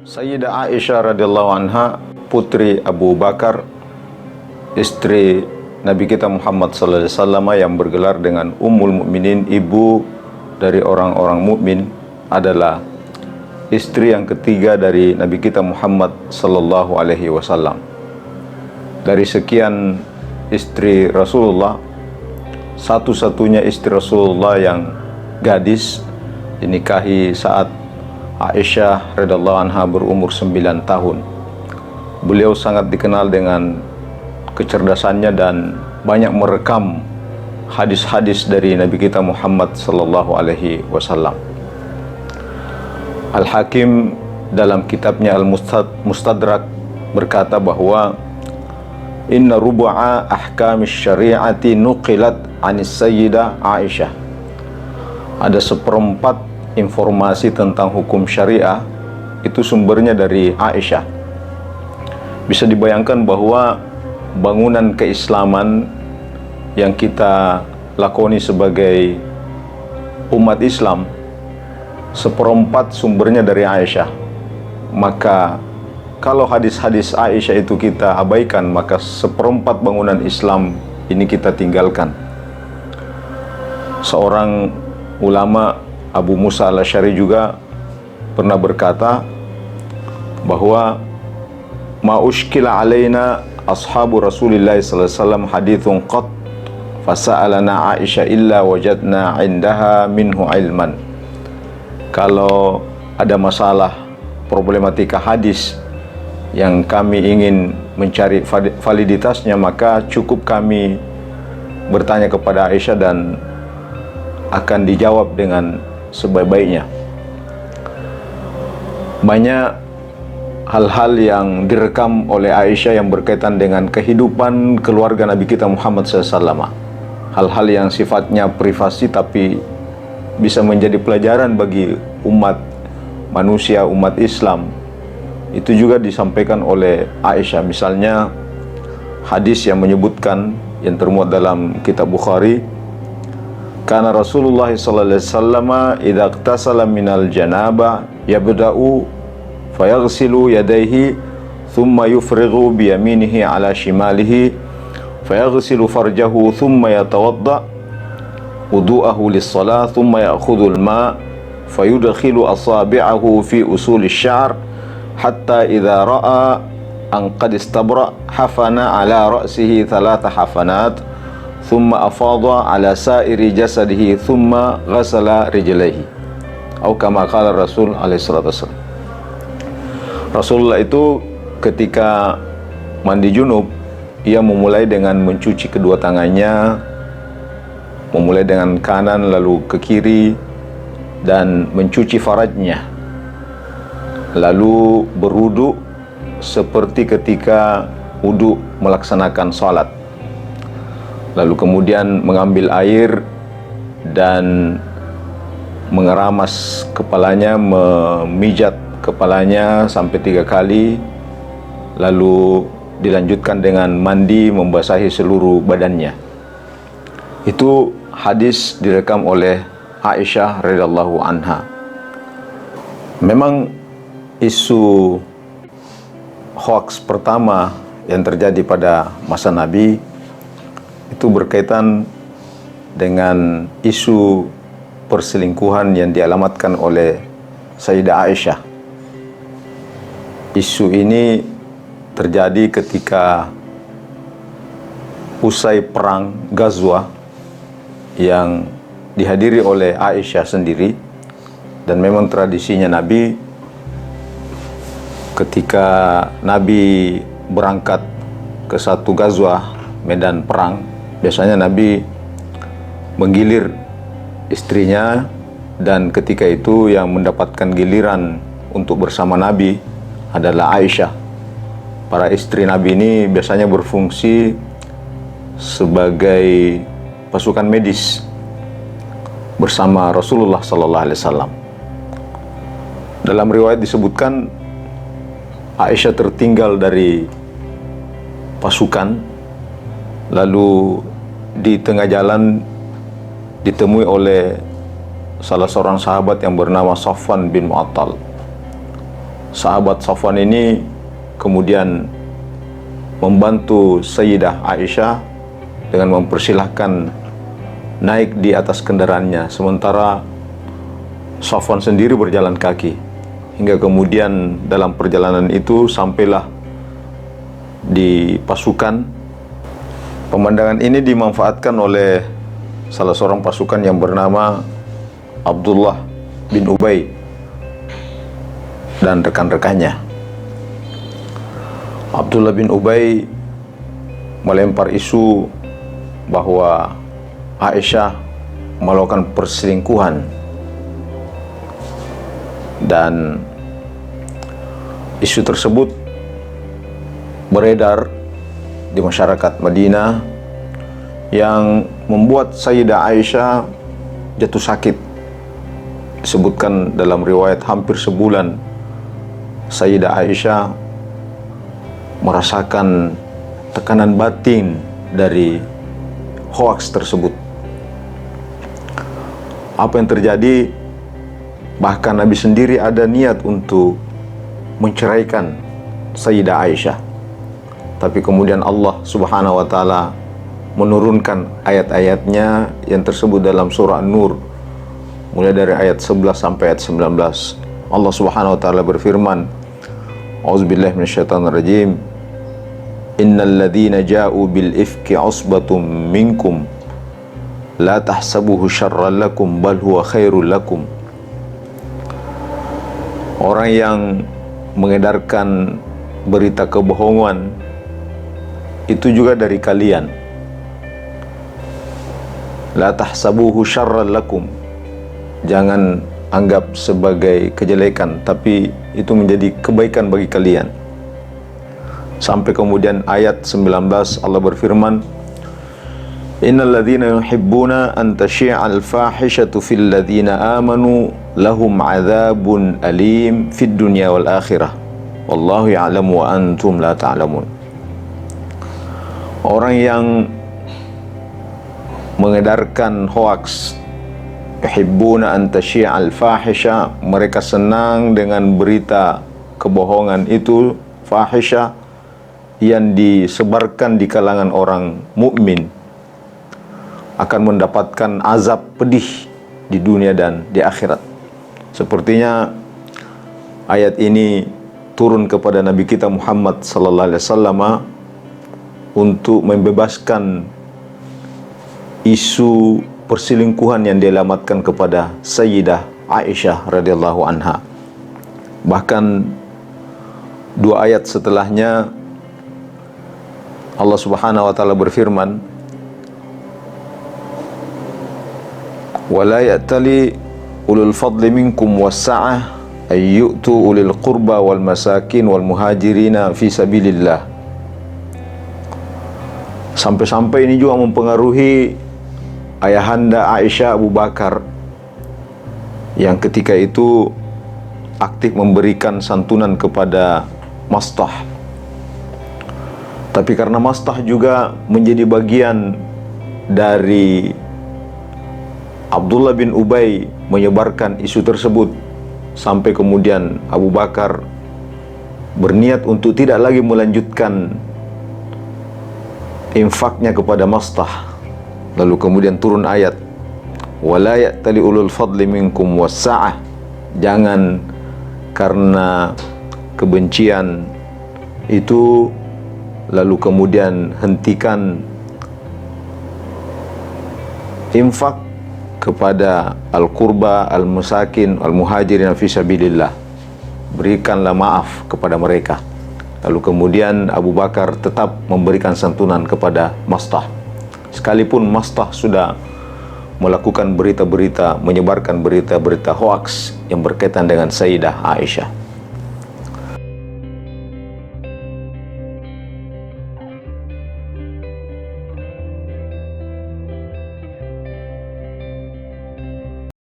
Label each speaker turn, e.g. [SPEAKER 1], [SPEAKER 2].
[SPEAKER 1] Sayyidah Aisyah radhiyallahu anha, putri Abu Bakar, istri Nabi kita Muhammad sallallahu alaihi wasallam yang bergelar dengan Ummul Mukminin, ibu dari orang-orang mukmin, adalah istri yang ketiga dari Nabi kita Muhammad sallallahu alaihi wasallam. Dari sekian istri Rasulullah, satu-satunya istri Rasulullah yang gadis dinikahi saat Aisyah radhiyallahu anha berumur 9 tahun. Beliau sangat dikenal dengan kecerdasannya dan banyak merekam hadis-hadis dari Nabi kita Muhammad sallallahu alaihi wasallam. Al-Hakim dalam kitabnya Al-Mustadrak berkata bahwa inna rubu'a ahkamis syari'ati nuqilat anis sayyidah Aisyah. Ada seperempat informasi tentang hukum syariah itu sumbernya dari Aisyah. Bisa dibayangkan bahwa bangunan keislaman yang kita lakoni sebagai umat Islam, seperempat sumbernya dari Aisyah. Maka kalau hadis-hadis Aisyah itu kita abaikan, maka seperempat bangunan Islam ini kita tinggalkan. Seorang ulama, Abu Musa al-Asy'ari, juga pernah berkata bahwa ma ushkila alaina ashabu Rasulillah sallallahu alaihi wasallam hadithun qat fasa'alana Aisyah illa wajadna indaha minhu ilman. Kalau ada masalah problematika hadis yang kami ingin mencari validitasnya, maka cukup kami bertanya kepada Aisyah dan akan dijawab dengan sebaik-baiknya. Banyak hal-hal yang direkam oleh Aisyah yang berkaitan dengan kehidupan keluarga Nabi kita Muhammad SAW. Hal-hal yang sifatnya privasi tapi bisa menjadi pelajaran bagi umat manusia, umat Islam. Itu juga disampaikan oleh Aisyah. Misalnya hadis yang menyebutkan, yang termuat dalam kitab Bukhari, karena Rasulullah sallallahu alaihi wasallam idza ightasala minal janabah yabda'u fayaghsilu yadayhi thumma yufrighu bi yaminihi ala shimalihi fayaghsilu farjahu thumma yatawadda wudu'ahu lis-shalah thumma ya'khudhu al-ma' fayudkhilu asabi'ahu fi usuli asy-sya'r hatta idza ra'a an qad istabra hafana ala ra'sihi 3 hafanat thumma afadha ala sa'iri jasadihi thumma ghasala rijlaihi atau kama qala Rasul alaihi salatu wasallam. Rasulullah itu ketika mandi junub, ia memulai dengan mencuci kedua tangannya, memulai dengan kanan lalu ke kiri, dan mencuci farajnya, lalu berwudu seperti ketika wudu melaksanakan salat. Lalu kemudian mengambil air dan mengeramas kepalanya, memijat kepalanya sampai 3 kali, lalu dilanjutkan dengan mandi membasahi seluruh badannya. Itu hadis direkam oleh Aisyah radhiyallahu anha. Memang isu hoax pertama yang terjadi pada masa Nabi itu berkaitan dengan isu perselingkuhan yang dialamatkan oleh Sayyidah Aisyah. Isu ini terjadi ketika usai perang Ghazwah yang dihadiri oleh Aisyah sendiri, dan memang tradisinya Nabi ketika Nabi berangkat ke satu Ghazwah, medan perang, biasanya Nabi menggilir istrinya, dan ketika itu yang mendapatkan giliran untuk bersama Nabi adalah Aisyah. Para istri Nabi ini biasanya berfungsi sebagai pasukan medis bersama Rasulullah sallallahu alaihi wasallam. Dalam riwayat disebutkan Aisyah tertinggal dari pasukan, lalu di tengah jalan ditemui oleh salah seorang sahabat yang bernama Safwan bin Mu'attal. sahabat Safwan ini kemudian membantu Sayyidah Aisyah dengan mempersilahkan naik di atas kendaraannya, sementara Safwan sendiri berjalan kaki. Hingga kemudian dalam perjalanan itu sampailah di pasukan. Pemandangan ini dimanfaatkan oleh salah seorang pasukan yang bernama Abdullah bin Ubay dan rekan-rekannya. Abdullah bin Ubay melempar isu bahwa Aisyah melakukan perselingkuhan, dan isu tersebut beredar di masyarakat Madinah yang membuat Sayyidah Aisyah jatuh sakit. Disebutkan dalam riwayat hampir sebulan Sayyidah Aisyah merasakan tekanan batin dari hoaks tersebut. Apa yang terjadi? Bahkan Nabi sendiri ada niat untuk menceraikan Sayyidah Aisyah, tapi kemudian Allah Subhanahu wa Ta'ala menurunkan ayat-ayatnya yang tersebut dalam surah An-Nur, mulai dari ayat 11 sampai ayat 19. Allah Subhanahu wa Ta'ala berfirman, A'udzubillahi minasyaitonirrajim, Innal ladzina ja'u bil ifki usbatum minkum la tahsabuhu syarran lakum bal huwa khairul lakum. Orang yang mengedarkan berita kebohongan itu juga dari kalian. La tahsabuhu syarran lakum. Jangan anggap sebagai kejelekan, tapi itu menjadi kebaikan bagi kalian. Sampai kemudian ayat 19 Allah berfirman, Innal ladzina yuhibbuna an tashi'al fahishatu fil ladzina amanu lahum 'adzabun alim fid dunya wal akhirah wallahu ya'lamu wa antum la ta'lamun. Orang yang mengedarkan hoaks, yuhibbuna an tashi'al fahisha, mereka senang dengan berita kebohongan itu, fahisha yang disebarkan di kalangan orang mukmin, akan mendapatkan azab pedih di dunia dan di akhirat. Sepertinya ayat ini turun kepada Nabi kita Muhammad sallallahu alaihi wasallam untuk membebaskan isu perselingkuhan yang dialamatkan kepada Sayyidah Aisyah radhiyallahu anha. Bahkan dua ayat setelahnya Allah Subhanahu wa Ta'ala berfirman, وَلَا يَأْتَلِ ulul fadli minkum wassa'ah ayyu'tu ulil qurba wal masakin wal muhajirina fi sabilillah. Sampai-sampai ini juga mempengaruhi ayahanda Aisyah Abu Bakar yang ketika itu aktif memberikan santunan kepada Mastah. Tapi karena Mastah juga menjadi bagian dari Abdullah bin Ubay menyebarkan isu tersebut, sampai kemudian Abu Bakar berniat untuk tidak lagi melanjutkan infaknya kepada Mastah. Lalu kemudian turun ayat, wala ya'tali ulul fadli minkum wassa'ah. Jangan karena kebencian itu lalu kemudian hentikan infak kepada al-qurba, al-musakin, al-muhajirin fi sabilillah. Berikanlah maaf kepada mereka. Lalu kemudian Abu Bakar tetap memberikan santunan kepada Mastah, sekalipun Mastah sudah melakukan berita-berita, menyebarkan berita-berita hoaks yang berkaitan dengan Sayyidah Aisyah.